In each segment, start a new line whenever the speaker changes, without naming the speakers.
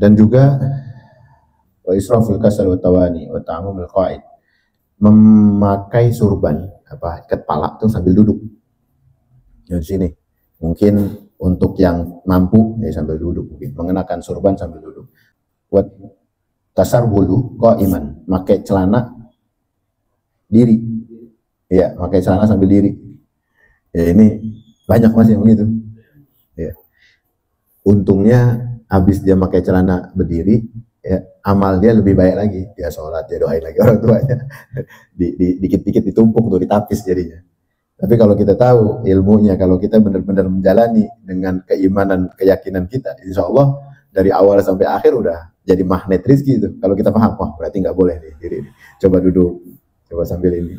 Dan juga wa israful kasal wa tawani wa ta'amumul qaid, memakai surban apa ikat kepala tuh sambil duduk. Di sini mungkin untuk yang mampu ya sambil duduk, mungkin mengenakan surban sambil duduk. Wa tasarhulu qaiman, pakai celana diri. Ya, pakai celana sambil diri. Ya ini banyak masih yang begitu. Ya. Untungnya habis dia pakai celana berdiri, ya, amal dia lebih baik lagi. Dia sholat, dia doain lagi orang tuanya. Dikit-dikit ditumpuk tuh, ditapis jadinya. Tapi kalau kita tahu ilmunya, kalau kita benar-benar menjalani dengan keimanan, keyakinan kita, insya Allah dari awal sampai akhir udah jadi magnet rezeki itu. Kalau kita paham, wah berarti nggak boleh nih, diri. Coba duduk, coba sambil ini.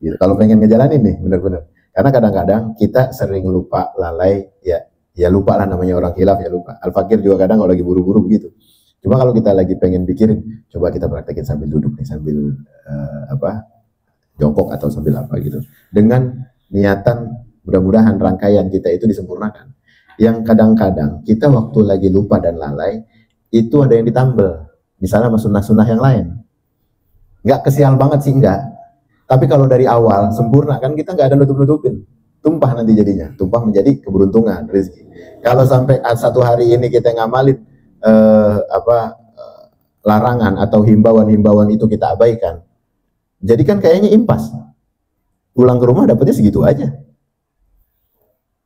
Gitu. Kalau pengen ngejalanin nih, benar-benar. Karena kadang-kadang kita sering lupa, lalai, ya lupa lah, namanya orang khilaf ya lupa. Al-Fakir juga kadang kalau lagi buru-buru begitu. Cuma kalau kita lagi pengen pikirin, coba kita praktekin sambil duduk nih, sambil jongkok atau sambil apa gitu. Dengan niatan mudah-mudahan rangkaian kita itu disempurnakan. Yang kadang-kadang kita waktu lagi lupa dan lalai, itu ada yang ditambal. Misalnya sama sunnah-sunnah yang lain. Nggak kesial banget sih, enggak. Tapi kalau dari awal sempurna kan kita nggak ada nutup-nutupin. Tumpah nanti jadinya. Tumpah menjadi keberuntungan, rezeki. Kalau sampai satu hari ini kita ngamalin larangan atau himbauan-himbauan itu kita abaikan, jadi kan kayaknya impas. Pulang ke rumah dapetnya segitu aja.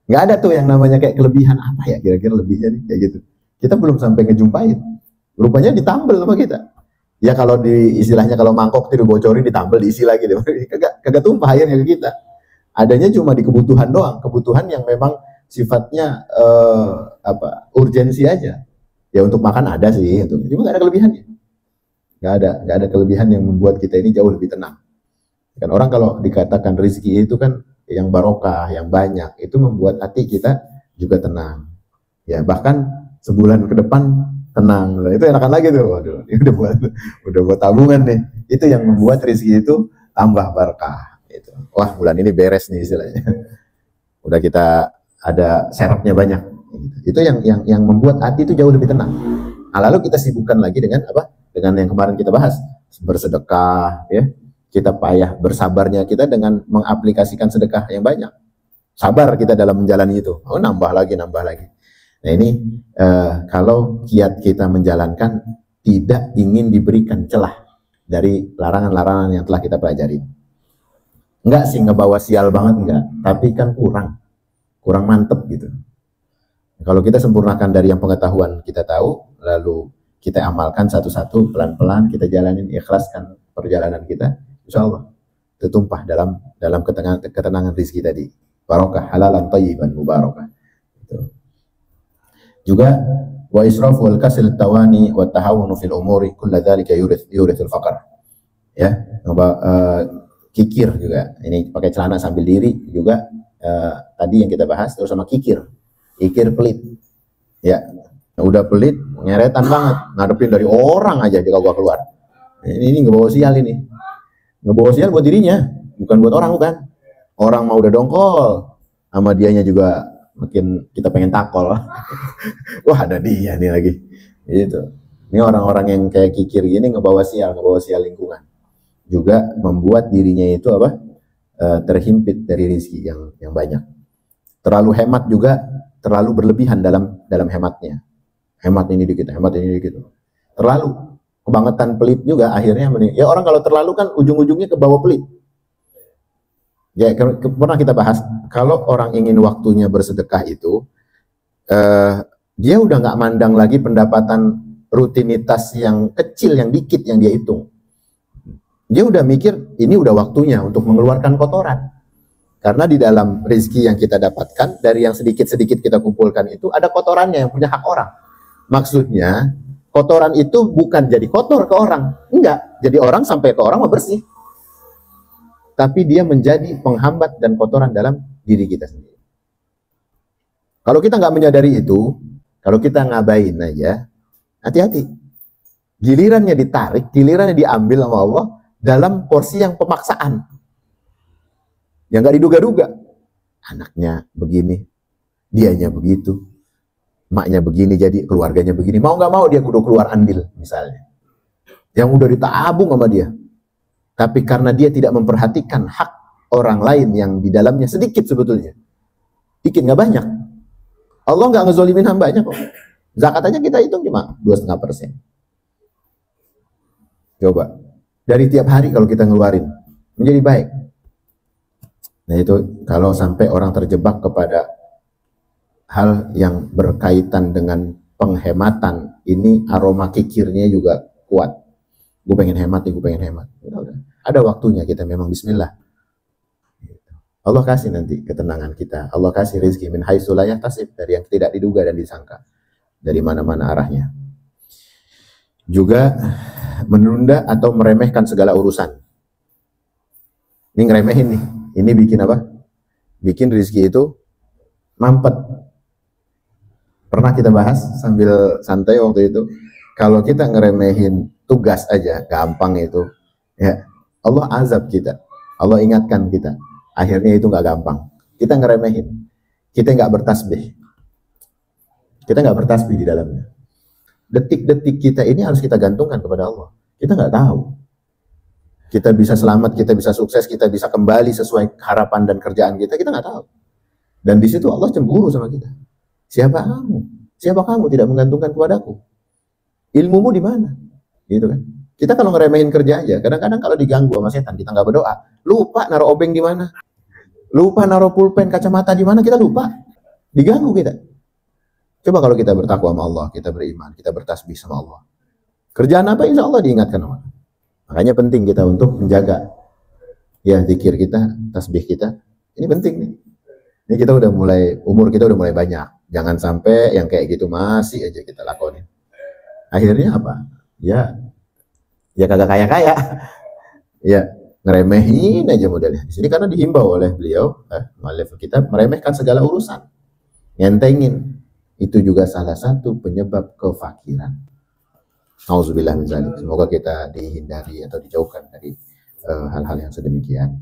Nggak ada tuh yang namanya kayak kelebihan apa ya kira-kira lebihnya nih, kayak gitu. Kita belum sampai ngejumpain. Rupanya ditambal sama kita. Ya kalau di istilahnya kalau mangkok itu dibocorin, ditambal, diisi lagi deh. Kagak tumpah airnya ke kita. Adanya cuma di kebutuhan doang, kebutuhan yang memang sifatnya urgensi aja. Ya untuk makan ada sih, cuma nggak ada kelebihannya. Nggak ada kelebihan yang membuat kita ini jauh lebih tenang. Kan orang kalau dikatakan rezeki itu kan yang barokah, yang banyak, itu membuat hati kita juga tenang. Ya bahkan sebulan ke depan tenang, itu enakan lagi tuh. Waduh, ini udah buat tabungan nih. Itu yang membuat rezeki itu tambah barokah. Itu. Wah bulan ini beres nih istilahnya. Udah kita ada serapnya banyak. Itu yang membuat hati itu jauh lebih tenang. Nah, lalu kita sibukkan lagi dengan apa? Dengan yang kemarin kita bahas, bersedekah, ya. Kita payah bersabarnya kita dengan mengaplikasikan sedekah yang banyak. Sabar kita dalam menjalani itu. Oh, nambah lagi. Nah ini kalau kiat kita menjalankan tidak ingin diberikan celah dari larangan-larangan yang telah kita pelajari. Enggak sih ngebawa sial banget, enggak. Tapi kan kurang mantep gitu. Kalau kita sempurnakan dari yang pengetahuan kita tahu, lalu kita amalkan satu-satu, pelan-pelan kita jalanin, ikhlaskan perjalanan kita, insya Allah tertumpah dalam ketenangan rezeki tadi. Barokah, halalan thayyiban mubarakah. Gitu. Juga wa israfu wal kasl tawani wa tahawunu fil umuri kullu dzalika yurithul faqr. Ya, kikir juga. Ini pakai celana sambil diri juga tadi yang kita bahas, terus sama kikir pelit. Ya, udah pelit, ngeretan banget, ngadepin dari orang aja jika gua keluar. Ini ngebawa sial ini. Ngebawa sial buat dirinya, bukan buat orang, bukan. Orang mau udah dongkol, sama dianya juga makin kita pengen takol. Wah ada dia nih lagi. Gitu. Ini orang-orang yang kayak kikir gini ngebawa sial lingkungan. Juga membuat dirinya itu terhimpit dari rezeki yang banyak. Terlalu hemat juga, terlalu berlebihan dalam hematnya. Hemat ini dikit. Terlalu kebangetan pelit juga akhirnya ya orang kalau terlalu kan ujung-ujungnya ke bawah pelit. Ya pernah kita bahas kalau orang ingin waktunya bersedekah itu dia udah nggak mandang lagi pendapatan rutinitas yang kecil, yang dikit yang dia hitung. Dia udah mikir ini udah waktunya untuk mengeluarkan kotoran. Karena di dalam rezeki yang kita dapatkan, dari yang sedikit-sedikit kita kumpulkan itu, ada kotorannya yang punya hak orang. Maksudnya, kotoran itu bukan jadi kotor ke orang. Enggak, jadi orang sampai ke orang mau bersih. Tapi dia menjadi penghambat dan kotoran dalam diri kita sendiri. Kalau kita nggak menyadari itu, kalau kita ngabain aja, hati-hati. Gilirannya ditarik, gilirannya diambil sama Allah, dalam porsi yang pemaksaan. Yang nggak diduga-duga. Anaknya begini, dianya begitu. maknya begini, jadi keluarganya begini. Mau nggak mau dia kudu keluar andil misalnya. Yang udah ditabung sama dia. Tapi karena dia tidak memperhatikan hak orang lain yang di dalamnya sedikit sebetulnya. Dikit, nggak banyak. Allah nggak ngezolimin hambanya kok. Zakat aja kita hitung cuma 2,5%. Coba. Dari tiap hari kalau kita ngeluarin, menjadi baik. Nah itu kalau sampai orang terjebak kepada hal yang berkaitan dengan penghematan, ini aroma kikirnya juga kuat. Gue pengen hemat nih, gue pengen hemat. Udah. Ada waktunya kita memang bismillah. Allah kasih nanti ketenangan kita. Allah kasih rezeki min haitsu la yahtasib, dari yang tidak diduga dan disangka. Dari mana-mana arahnya. Juga menunda atau meremehkan segala urusan. Ini ngeremehin nih. Ini bikin apa? Bikin rezeki itu mampet. Pernah kita bahas sambil santai waktu itu. Kalau kita ngeremehin tugas aja, gampang itu. Ya, Allah azab kita. Allah ingatkan kita. Akhirnya itu nggak gampang. Kita ngeremehin. Kita nggak bertasbih. Kita nggak bertasbih di dalamnya. Detik-detik kita ini harus kita gantungkan kepada Allah. Kita nggak tahu. Kita bisa selamat, kita bisa sukses, kita bisa kembali sesuai harapan dan kerjaan kita. Kita nggak tahu. Dan di situ Allah cemburu sama kita. Siapa kamu? Siapa kamu tidak menggantungkan kepadaku? Ilmumu di mana? Gitu kan? Kita kalau ngeremehin kerja aja, kadang-kadang kalau diganggu sama setan, kita nggak berdoa. Lupa naruh obeng di mana? Lupa naruh pulpen, kacamata di mana? Kita lupa. Diganggu kita. Coba kalau kita bertakwa sama Allah, kita beriman, kita bertasbih sama Allah. Kerjaan apa insya Allah diingatkan Allah. Makanya penting kita untuk menjaga ya zikir kita, tasbih kita. Ini penting nih. Ini kita udah mulai, umur kita udah mulai banyak. Jangan sampai yang kayak gitu masih aja kita lakonin. Akhirnya apa? Ya kagak kaya-kaya. Ya ngeremehin aja modelnya. Di sini karena dihimbau oleh beliau, mu'allif kita meremehkan segala urusan. Ngentengin. Itu juga salah satu penyebab kefakiran. Auzubillah min dzalik. Semoga kita dihindari atau dijauhkan dari hal-hal yang sedemikian.